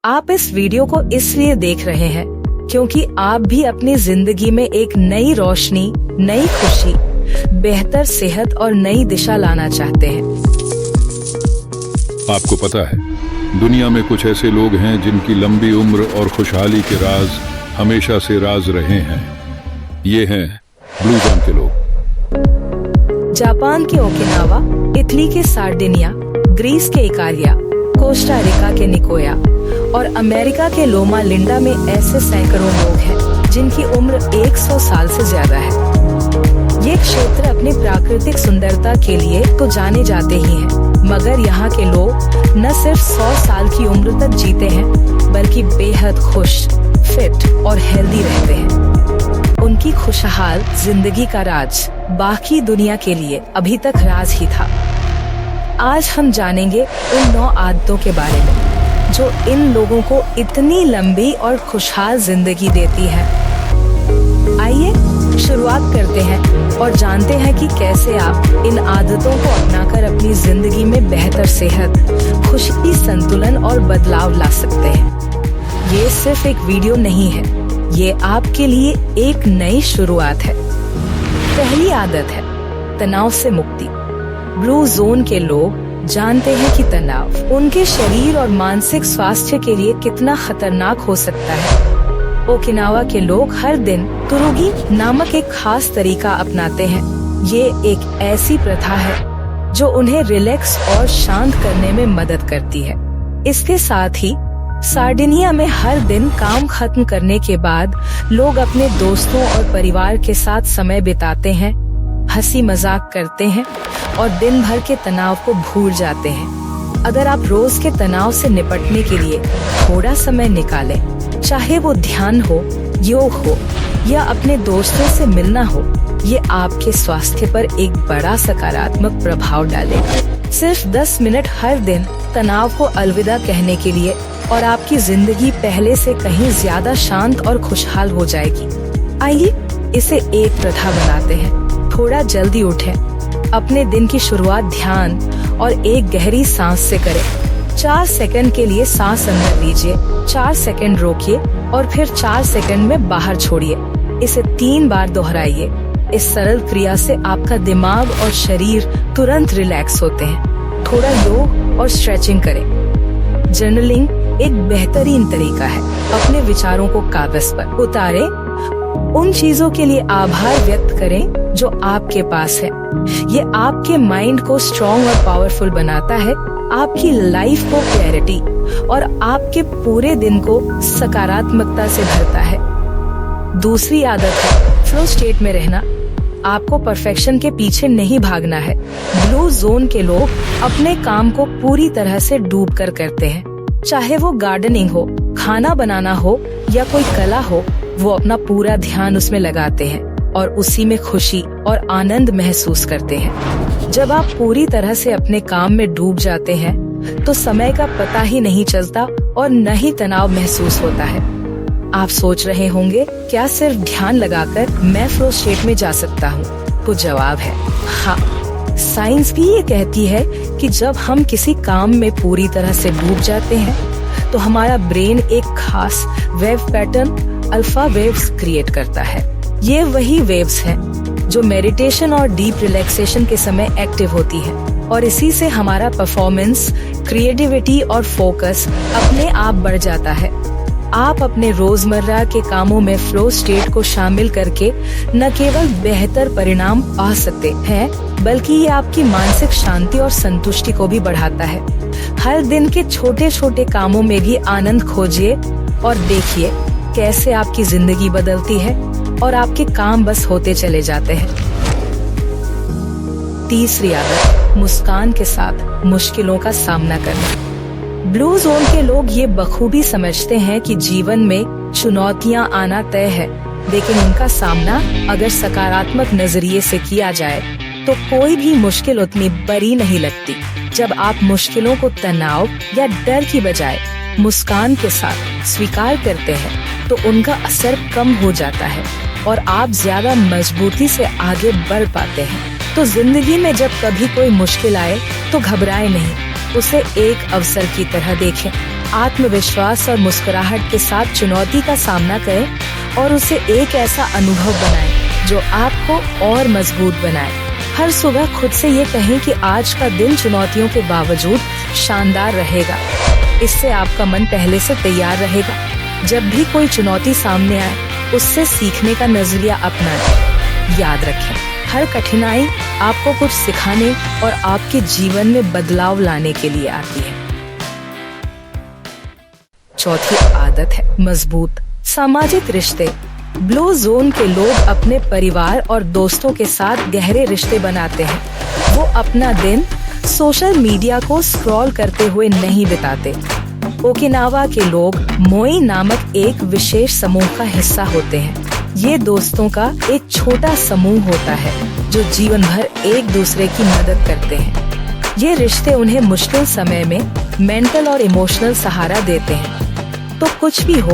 आप इस वीडियो को इसलिए देख रहे हैं क्योंकि आप भी अपनी जिंदगी में एक नई रोशनी, नई खुशी, बेहतर सेहत और नई दिशा लाना चाहते हैं। आपको पता है, दुनिया में कुछ ऐसे लोग हैं जिनकी लंबी उम्र और खुशहाली के राज हमेशा से राज रहे हैं। ये हैं ब्लू जोन के लोग। जापान के ओकिनावा, इटली के सार्डिनिया, ग्रीस के इकारिया, कोस्टा रिका के निकोया और अमेरिका के लोमा लिंडा में ऐसे सैकड़ों लोग हैं जिनकी उम्र 100 साल से ज्यादा है। ये क्षेत्र अपनी प्राकृतिक सुंदरता के लिए तो जाने जाते ही हैं, मगर यहाँ के लोग न सिर्फ 100 साल की उम्र तक जीते हैं, बल्कि बेहद खुश, फिट और हेल्दी रहते हैं। उनकी खुशहाल जिंदगी का राज बाकी दुनिया के लिए अभी तक राज ही था। आज हम जानेंगे उन 9 आदतों के बारे में जो इन लोगों को इतनी लंबी और खुशहाल जिंदगी देती है। आइए शुरुआत करते हैं और जानते हैं कि कैसे आप इन आदतों को अपनाकर अपनी जिंदगी में बेहतर सेहत, खुशी, संतुलन और बदलाव ला सकते हैं। ये सिर्फ एक वीडियो नहीं है, ये आपके लिए एक नई शुरुआत है। पहली आदत है तनाव से मुक्ति। ब्लू जोन के लोग जानते हैं कि तनाव उनके शरीर और मानसिक स्वास्थ्य के लिए कितना खतरनाक हो सकता है। ओकिनावा के लोग हर दिन तुरुगी नामक एक खास तरीका अपनाते हैं। ये एक ऐसी प्रथा है जो उन्हें रिलैक्स और शांत करने में मदद करती है। इसके साथ ही सार्डिनिया में हर दिन काम खत्म करने के बाद लोग अपने दोस्तों और परिवार के साथ समय बिताते हैं, हंसी मजाक करते हैं और दिन भर के तनाव को भूल जाते हैं। अगर आप रोज के तनाव से निपटने के लिए थोड़ा समय निकालें, चाहे वो ध्यान हो, योग हो या अपने दोस्तों से मिलना हो, ये आपके स्वास्थ्य पर एक बड़ा सकारात्मक प्रभाव डालेगा। सिर्फ 10 मिनट हर दिन तनाव को अलविदा कहने के लिए और आपकी जिंदगी पहले से कहीं ज्यादा शांत और खुशहाल हो जाएगी। आइए इसे एक प्रथा बनाते हैं। थोड़ा जल्दी उठें, अपने दिन की शुरुआत ध्यान और एक गहरी सांस से करें। 4 सेकंड के लिए सांस अंदर लीजिए, 4 सेकंड रोकिए और फिर 4 सेकंड में बाहर छोड़िए। इसे 3 बार दोहराइए। इस सरल क्रिया से आपका दिमाग और शरीर तुरंत रिलैक्स होते हैं। थोड़ा योग और स्ट्रेचिंग करें। जर्नलिंग एक बेहतरीन तरीका है। अपने विचारों को कागज पर उतारें। उन चीजों के लिए आभार व्यक्त करें जो आपके पास है। ये आपके माइंड को स्ट्रॉन्ग और पावरफुल बनाता है, आपकी लाइफ को क्लैरिटी और आपके पूरे दिन को सकारात्मकता से भरता है। दूसरी आदत है फ्लो स्टेट में रहना। आपको परफेक्शन के पीछे नहीं भागना है। ब्लू जोन के लोग अपने काम को पूरी तरह से डूब कर करते हैं, चाहे वो गार्डनिंग हो, खाना बनाना हो या कोई कला हो। वो अपना पूरा ध्यान उसमें लगाते हैं और उसी में खुशी और आनंद महसूस करते हैं। जब आप पूरी तरह से अपने काम में डूब जाते हैं तो समय का पता ही नहीं चलता और न ही तनाव महसूस होता है। आप सोच रहे होंगे, क्या सिर्फ ध्यान लगाकर मैं फ्लो स्टेट में जा सकता हूँ? तो जवाब है हाँ। साइंस भी ये कहती है कि जब हम किसी काम में पूरी तरह से डूब जाते हैं तो हमारा ब्रेन एक खास wave pattern alpha waves create करता है। ये वही वेव्स हैं जो मेडिटेशन और डीप रिलैक्सेशन के समय एक्टिव होती है और इसी से हमारा परफॉर्मेंस, क्रिएटिविटी और फोकस अपने आप बढ़ जाता है। आप अपने रोजमर्रा के कामों में फ्लो स्टेट को शामिल करके न केवल बेहतर परिणाम पा सकते हैं, बल्कि ये आपकी मानसिक शांति और संतुष्टि को भी बढ़ाता है। हर दिन के छोटे छोटे कामों में भी आनंद खोजिए और देखिए कैसे आपकी जिंदगी बदलती है और आपके काम बस होते चले जाते हैं। तीसरी आदत मुस्कान के साथ मुश्किलों का सामना करना। ब्लू जोन के लोग ये बखूबी समझते हैं कि जीवन में चुनौतियां आना तय है, लेकिन उनका सामना अगर सकारात्मक नजरिए से किया जाए तो कोई भी मुश्किल उतनी बड़ी नहीं लगती। जब आप मुश्किलों को तनाव या डर की बजाय मुस्कान के साथ स्वीकार करते हैं तो उनका असर कम हो जाता है और आप ज्यादा मजबूती से आगे बढ़ पाते हैं। तो जिंदगी में जब कभी कोई मुश्किल आए तो घबराए नहीं, उसे एक अवसर की तरह देखें। आत्मविश्वास और मुस्कुराहट के साथ चुनौती का सामना करें और उसे एक ऐसा अनुभव बनाएं जो आपको और मजबूत बनाए। हर सुबह खुद से ये कहें कि आज का दिन चुनौतियों के बावजूद शानदार रहेगा। इससे आपका मन पहले से तैयार रहेगा। जब भी कोई चुनौती सामने आए, उससे सीखने का नजरिया अपनाएं। याद रखें, हर कठिनाई आपको कुछ सिखाने और आपके जीवन में बदलाव लाने के लिए आती है। चौथी आदत है मजबूत सामाजिक रिश्ते। ब्लू जोन के लोग अपने परिवार और दोस्तों के साथ गहरे रिश्ते बनाते हैं। वो अपना दिन सोशल मीडिया को स्क्रॉल करते हुए नहीं बिताते। ओकिनावा के लोग मोई नामक एक विशेष समूह का हिस्सा होते हैं। ये दोस्तों का एक छोटा समूह होता है जो जीवन भर एक दूसरे की मदद करते हैं। ये रिश्ते उन्हें मुश्किल समय में मेंटल और इमोशनल सहारा देते हैं। तो कुछ भी हो,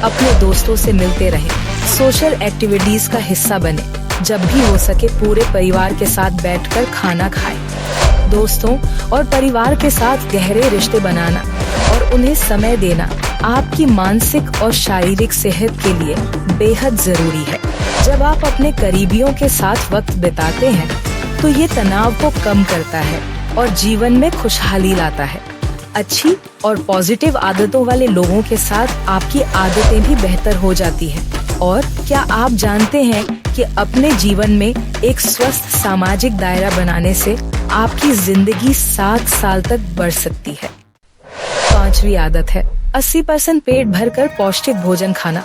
अपने दोस्तों से मिलते रहें, सोशल एक्टिविटीज का हिस्सा बने। जब भी हो सके पूरे परिवार के साथ बैठकर खाना खाएं। दोस्तों और परिवार के साथ गहरे रिश्ते बनाना और उन्हें समय देना आपकी मानसिक और शारीरिक सेहत के लिए बेहद जरूरी है। जब आप अपने करीबियों के साथ वक्त बिताते हैं तो ये तनाव को कम करता है और जीवन में खुशहाली लाता है। अच्छी और पॉजिटिव आदतों वाले लोगों के साथ आपकी आदतें भी बेहतर हो जाती हैं। और क्या आप जानते हैं कि अपने जीवन में एक स्वस्थ सामाजिक दायरा बनाने से आपकी जिंदगी 7 साल तक बढ़ सकती है। पांचवी आदत है 80% पेट भरकर पौष्टिक भोजन खाना।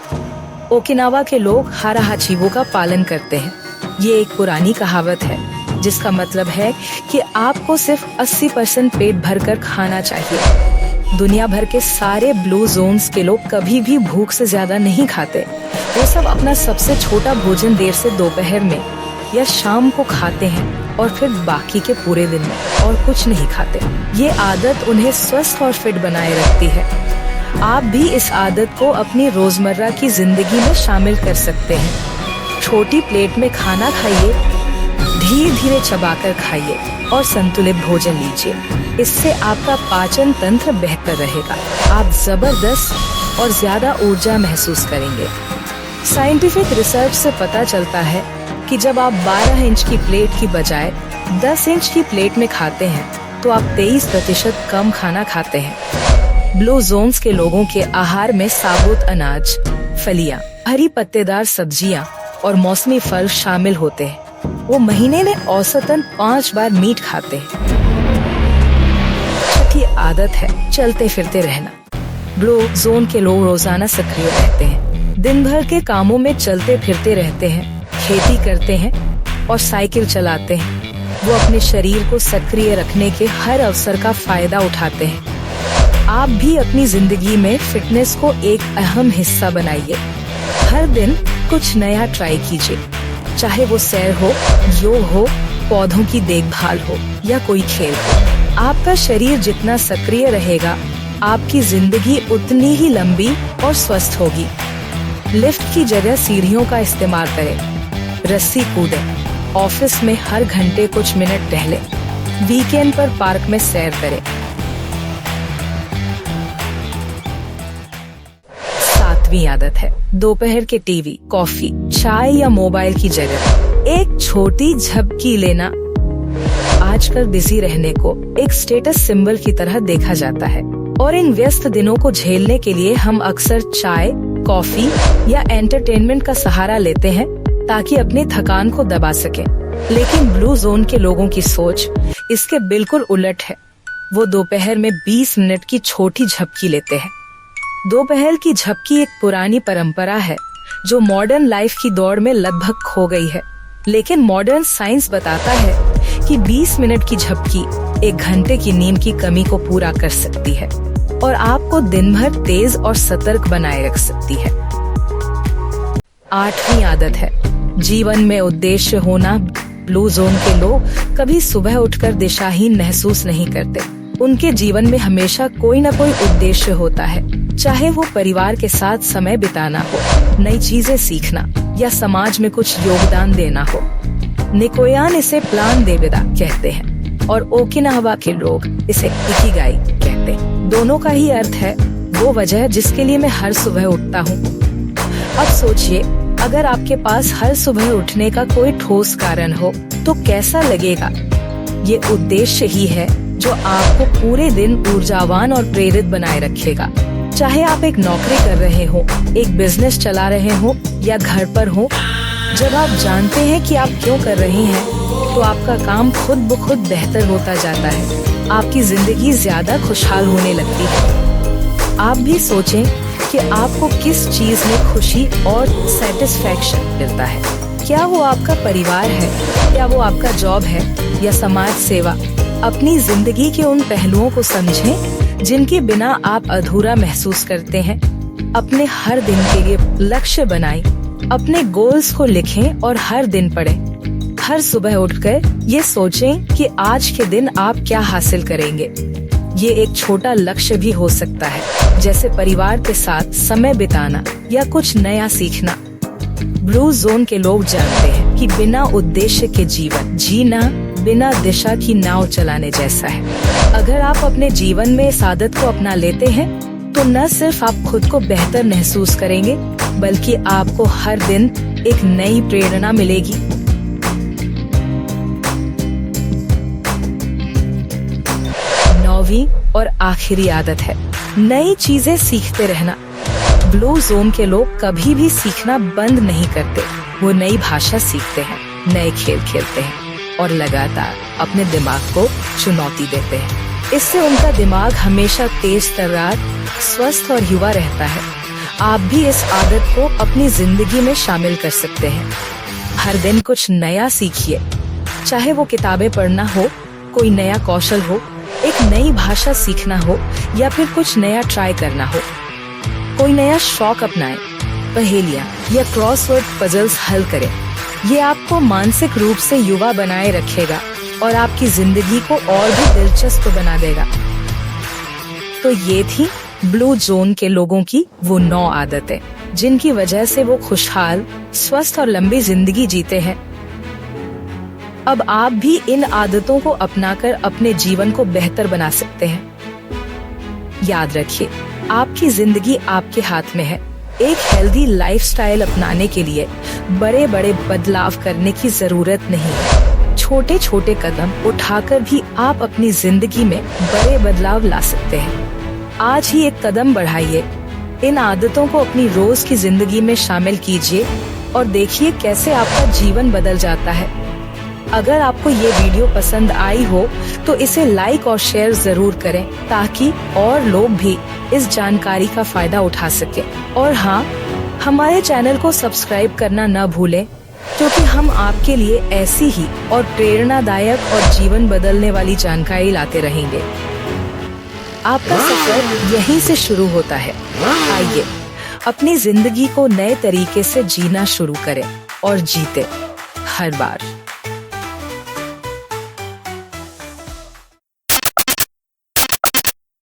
ओकिनावा के लोग हारा हाचीवो का पालन करते हैं। ये एक पुरानी कहावत है जिसका मतलब है कि आपको सिर्फ 80% पेट भरकर खाना चाहिए। दुनिया भर के सारे ब्लू जोन्स के लोग कभी भी भूख से ज्यादा नहीं खाते। वो सब अपना सबसे छोटा भोजन देर से दोपहर में या शाम को खाते हैं और फिर बाकी के पूरे दिन में और कुछ नहीं खाते। ये आदत उन्हें स्वस्थ और फिट बनाए रखती है। आप भी इस आदत को अपनी रोजमर्रा की जिंदगी में शामिल कर सकते हैं। छोटी प्लेट में खाना खाइए, धीरे धीरे चबाकर खाइए और संतुलित भोजन लीजिए। इससे आपका पाचन तंत्र बेहतर रहेगा। आप जबरदस्त और ज्यादा ऊर्जा महसूस करेंगे। साइंटिफिक रिसर्च से पता चलता है कि जब आप 12 इंच की प्लेट की बजाय 10 इंच की प्लेट में खाते हैं तो आप 23% कम खाना खाते हैं। ब्लू जोन्स के लोगों के आहार में साबुत अनाज, फलियां, हरी पत्तेदार सब्जियां और मौसमी फल शामिल होते हैं। वो महीने में औसतन 5 बार मीट खाते हैं। छठी आदत है चलते फिरते रहना। ब्लू जोन के लोग रोजाना सक्रिय रहते हैं। दिन भर के कामों में चलते फिरते रहते हैं, खेती करते हैं और साइकिल चलाते हैं। वो अपने शरीर को सक्रिय रखने के हर अवसर का फायदा उठाते हैं। आप भी अपनी जिंदगी में फिटनेस को एक अहम हिस्सा बनाइए। हर दिन कुछ नया ट्राई कीजिए, चाहे वो सैर हो, योग हो, पौधों की देखभाल हो या कोई खेल हो। आपका शरीर जितना सक्रिय रहेगा, आपकी जिंदगी उतनी ही लंबी और स्वस्थ होगी। लिफ्ट की जगह सीढ़ियों का इस्तेमाल करें। रस्सी कूदें। ऑफिस में हर घंटे कुछ मिनट टहलें। वीकेंड पर पार्क में सैर करें। सातवीं आदत है दोपहर के टीवी, कॉफी, चाय या मोबाइल की जगह एक छोटी झपकी लेना। आजकल बिजी रहने को एक स्टेटस सिंबल की तरह देखा जाता है और इन व्यस्त दिनों को झेलने के लिए हम अक्सर चाय, कॉफी या एंटरटेनमेंट का सहारा लेते हैं ताकि अपनी थकान को दबा सकें। लेकिन ब्लू जोन के लोगों की सोच इसके बिल्कुल उलट है। वो दोपहर में 20 मिनट की छोटी झपकी लेते हैं। दोपहर की झपकी एक पुरानी परंपरा है जो मॉडर्न लाइफ की दौड़ में लगभग खो गई है। लेकिन मॉडर्न साइंस बताता है कि 20 मिनट की झपकी 1 घंटे की नींद की कमी को पूरा कर सकती है और आपको दिन भर तेज और सतर्क बनाए रख सकती है। 8वीं आदत है जीवन में उद्देश्य होना। ब्लू जोन के लोग कभी सुबह उठकर दिशाहीन महसूस नहीं करते। उनके जीवन में हमेशा कोई न कोई उद्देश्य होता है, चाहे वो परिवार के साथ समय बिताना हो, नई चीजें सीखना या समाज में कुछ योगदान देना हो। निकोयान इसे प्लान दे विदा कहते हैं और ओकिनावा के लोग इसे इकिगाई कहते हैं। दोनों का ही अर्थ है वो वजह जिसके लिए मैं हर सुबह उठता हूँ। अब सोचिए, अगर आपके पास हर सुबह उठने का कोई ठोस कारण हो तो कैसा लगेगा। ये उद्देश्य ही है जो आपको पूरे दिन ऊर्जावान और प्रेरित बनाए रखेगा। चाहे आप एक नौकरी कर रहे हो, एक बिजनेस चला रहे हो या घर पर हो, जब आप जानते हैं कि आप क्यों कर रहे हैं तो आपका काम खुद ब खुद बेहतर होता जाता है। आपकी जिंदगी ज्यादा खुशहाल होने लगती है। आप भी सोचें कि आपको किस चीज में खुशी और सेटिस्फैक्शन मिलता है। क्या वो आपका परिवार है, क्या वो आपका जॉब है या समाज सेवा। अपनी जिंदगी के उन पहलुओं को समझें जिनके बिना आप अधूरा महसूस करते हैं। अपने हर दिन के लिए लक्ष्य बनाएं, अपने गोल्स को लिखें और हर दिन पढ़ें। हर सुबह उठकर ये सोचें कि आज के दिन आप क्या हासिल करेंगे। ये एक छोटा लक्ष्य भी हो सकता है, जैसे परिवार के साथ समय बिताना या कुछ नया सीखना। ब्लू जोन के लोग जानते हैं कि बिना उद्देश्य के जीवन जीना बिना दिशा की नाव चलाने जैसा है। अगर आप अपने जीवन में इस आदत को अपना लेते हैं तो न सिर्फ आप खुद को बेहतर महसूस करेंगे, बल्कि आपको हर दिन एक नई प्रेरणा मिलेगी। नौवीं और आखिरी आदत है नई चीजें सीखते रहना। ब्लू जोन के लोग कभी भी सीखना बंद नहीं करते। वो नई भाषा सीखते हैं, नए खेल खेलते हैं और लगातार अपने दिमाग को चुनौती देते हैं। इससे उनका दिमाग हमेशा तेज तर्रार, स्वस्थ और युवा रहता है। आप भी इस आदत को अपनी जिंदगी में शामिल कर सकते हैं। हर दिन कुछ नया सीखिए, चाहे वो किताबें पढ़ना हो, कोई नया कौशल हो, एक नई भाषा सीखना हो या फिर कुछ नया ट्राई करना हो। कोई नया शौक अपनाएं, पहेलियां या क्रॉसवर्ड पजल्स हल करें। ये आपको मानसिक रूप से युवा बनाए रखेगा और आपकी जिंदगी को और भी दिलचस्प बना देगा। तो ये थी ब्लू जोन के लोगों की वो 9 आदतें जिनकी वजह से वो खुशहाल, स्वस्थ और लंबी जिंदगी जीते हैं। अब आप भी इन आदतों को अपनाकर अपने जीवन को बेहतर बना सकते हैं। याद रखिए, आपकी जिंदगी आपके हाथ में है। एक हेल्दी लाइफस्टाइल अपनाने के लिए बड़े बड़े बदलाव करने की जरूरत नहीं है। छोटे छोटे कदम उठाकर भी आप अपनी जिंदगी में बड़े बदलाव ला सकते हैं। आज ही एक कदम बढ़ाइए, इन आदतों को अपनी रोज की जिंदगी में शामिल कीजिए और देखिए कैसे आपका जीवन बदल जाता है। अगर आपको ये वीडियो पसंद आई हो तो इसे लाइक और शेयर जरूर करें ताकि और लोग भी इस जानकारी का फायदा उठा सके। और हाँ, हमारे चैनल को सब्सक्राइब करना न भूलें, क्योंकि हम आपके लिए ऐसी ही और प्रेरणादायक और जीवन बदलने वाली जानकारी लाते रहेंगे। आपका सफर यहीं से शुरू होता है। आइए अपनी जिंदगी को नए तरीके से जीना शुरू करें और जीते हर बार।